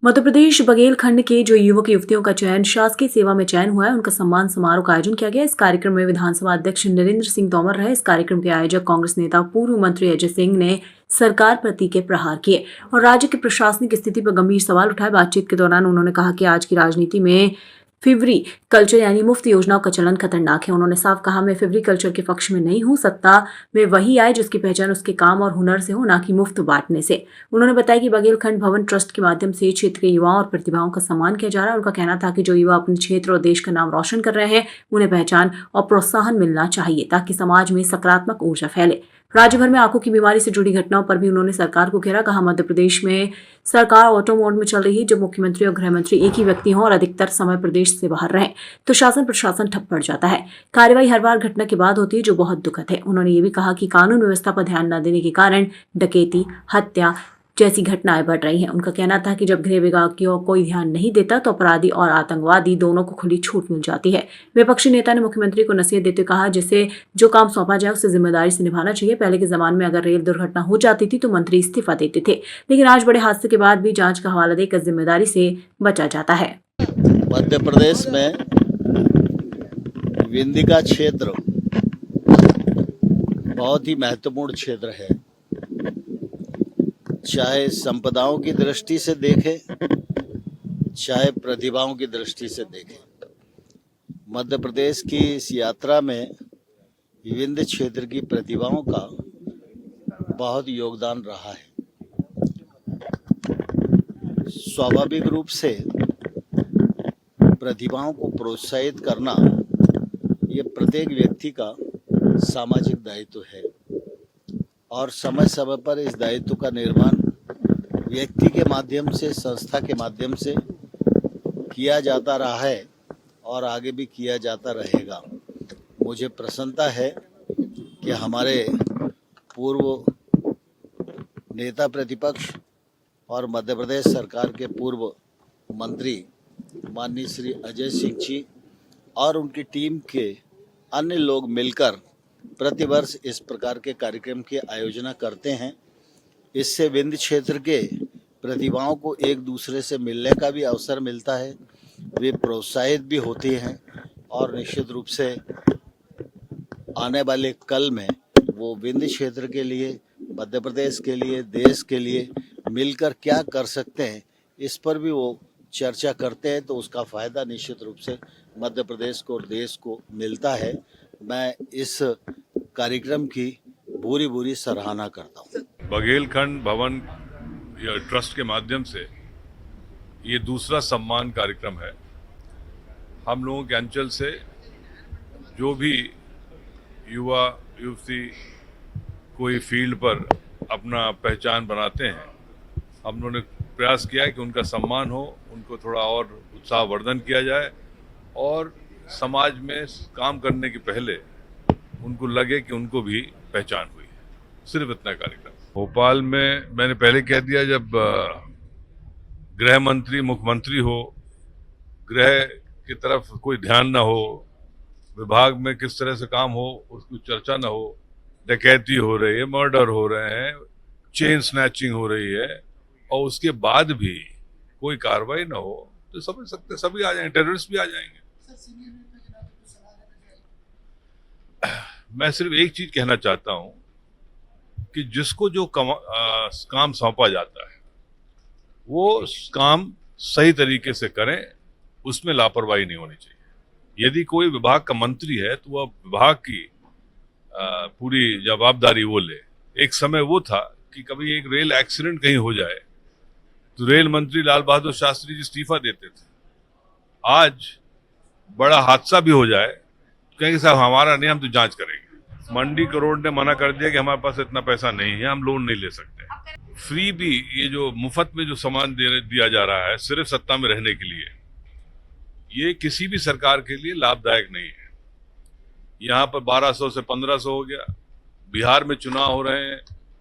मध्य प्रदेश बघेलखंड के जो युवक युवतियों का चयन शासकीय सेवा में चयन हुआ है, उनका सम्मान समारोह का आयोजन किया गया। इस कार्यक्रम में विधानसभा अध्यक्ष नरेंद्र सिंह तोमर रहे। इस कार्यक्रम के आयोजक कांग्रेस नेता पूर्व मंत्री अजय सिंह ने सरकार पर तीखे प्रहार किए और राज्य की प्रशासनिक स्थिति पर गंभीर सवाल उठाए। बातचीत के दौरान उन्होंने कहा कि आज की राजनीति में फिवरी कल्चर यानी मुफ्त योजनाओं का चलन खतरनाक है। उन्होंने साफ कहा, मैं फिवरी कल्चर के पक्ष में नहीं हूं। सत्ता में वही आए जिसकी पहचान उसके काम और हुनर से हो, ना कि मुफ्त बांटने से। उन्होंने बताया कि बघेलखंड भवन ट्रस्ट के माध्यम से क्षेत्र के युवाओं और प्रतिभाओं का सम्मान किया जा रहा है। उनका कहना था कि जो युवा अपने क्षेत्र और देश का नाम रोशन कर रहे हैं, उन्हें पहचान और प्रोत्साहन मिलना चाहिए ताकि समाज में सकारात्मक ऊर्जा फैले। राज्य भर में आंखों की बीमारी से जुड़ी घटनाओं पर भी उन्होंने सरकार को घेरा। कहा, मध्य प्रदेश में सरकार ऑटो मोड में चल रही है। जब मुख्यमंत्री और गृह मंत्री एक ही व्यक्ति हों और अधिकतर समय प्रदेश से बाहर रहें तो शासन प्रशासन ठप पड़ जाता है। कार्रवाई हर बार घटना के बाद होती है, जो बहुत दुखद है। उन्होंने ये भी कहा कि कानून व्यवस्था पर ध्यान न देने के कारण डकैती, हत्या जैसी घटनाएं बढ़ रही हैं। उनका कहना था कि जब गृह विभाग की ओर कोई ध्यान नहीं देता तो अपराधी और आतंकवादी दोनों को खुली छूट मिल जाती है। विपक्षी नेता ने मुख्यमंत्री को नसीहत देते कहा, जिसे जो काम सौंपा जाए उसे जिम्मेदारी से निभाना चाहिए। पहले के जमाने में अगर रेल दुर्घटना हो जाती थी तो मंत्री इस्तीफा देते थे, लेकिन आज बड़े हादसे के बाद भी जांच का हवाला देकर जिम्मेदारी से बचा जाता है। मध्य प्रदेश में विंध्य का क्षेत्र बहुत ही महत्वपूर्ण क्षेत्र है। चाहे संपदाओं की दृष्टि से देखें, चाहे प्रतिभाओं की दृष्टि से देखें, मध्य प्रदेश की इस यात्रा में विंध्य क्षेत्र की प्रतिभाओं का बहुत योगदान रहा है। स्वाभाविक रूप से प्रतिभाओं को प्रोत्साहित करना ये प्रत्येक व्यक्ति का सामाजिक दायित्व है और समय समय पर इस दायित्व का निर्वहन व्यक्ति के माध्यम से, संस्था के माध्यम से किया जाता रहा है और आगे भी किया जाता रहेगा। मुझे प्रसन्नता है कि हमारे पूर्व नेता प्रतिपक्ष और मध्य प्रदेश सरकार के पूर्व मंत्री माननीय श्री अजय सिंह जी और उनकी टीम के अन्य लोग मिलकर प्रतिवर्ष इस प्रकार के कार्यक्रम की आयोजना करते हैं। इससे विंध्य क्षेत्र के प्रतिभाओं को एक दूसरे से मिलने का भी अवसर मिलता है, वे प्रोत्साहित भी होते हैं और निश्चित रूप से आने वाले कल में वो विंध्य क्षेत्र के लिए, मध्य प्रदेश के लिए, देश के लिए मिलकर क्या कर सकते हैं, इस पर भी वो चर्चा करते हैं। तो उसका फ़ायदा निश्चित रूप से मध्य प्रदेश को और देश को मिलता है। मैं इस कार्यक्रम की पूरी पूरी सराहना करता हूँ। बघेलखंड भवन या ट्रस्ट के माध्यम से ये दूसरा सम्मान कार्यक्रम है। हम लोगों के अंचल से जो भी युवा युवती कोई फील्ड पर अपना पहचान बनाते हैं, हम लोगों ने प्रयास किया है कि उनका सम्मान हो, उनको थोड़ा और उत्साहवर्धन किया जाए और समाज में काम करने के पहले उनको लगे कि उनको भी पहचान हुई है। सिर्फ इतना कार्यक्रम। भोपाल में मैंने पहले कह दिया, जब गृह मंत्री मुख्यमंत्री हो, गृह की तरफ कोई ध्यान ना हो, विभाग में किस तरह से काम हो उसकी चर्चा ना हो, डकैती हो रही है, मर्डर हो रहे हैं, चेन स्नैचिंग हो रही है और उसके बाद भी कोई कार्रवाई ना हो तो समझ सकते सभी आ जाएंगे, टेररिस्ट भी आ जाएंगे। मैं सिर्फ एक चीज कहना चाहता हूं कि जिसको जो काम सौंपा जाता है वो काम सही तरीके से करें, उसमें लापरवाही नहीं होनी चाहिए। यदि कोई विभाग का मंत्री है तो वह विभाग की पूरी जवाबदारी वो ले। एक समय वो था कि कभी एक रेल एक्सीडेंट कहीं हो जाए तो रेल मंत्री लाल बहादुर शास्त्री जी इस्तीफा देते थे। आज बड़ा हादसा भी हो जाए तो कहेंगे साहब हमारा नहीं, हम तो जांच करेंगे। मंडी करोड़ ने मना कर दिया कि हमारे पास इतना पैसा नहीं है, हम लोन नहीं ले सकते। फ्री भी ये जो मुफ्त में जो सामान दिया जा रहा है सिर्फ सत्ता में रहने के लिए, ये किसी भी सरकार के लिए लाभदायक नहीं है। यहाँ पर 1200 से 1500 हो गया, बिहार में चुनाव हो रहे हैं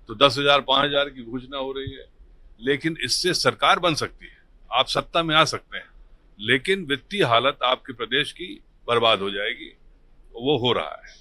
तो 10,000 5,000 की घोषणा हो रही है। लेकिन इससे सरकार बन सकती है, आप सत्ता में आ सकते हैं, लेकिन वित्तीय हालत आपके प्रदेश की बर्बाद हो जाएगी। वो हो रहा है।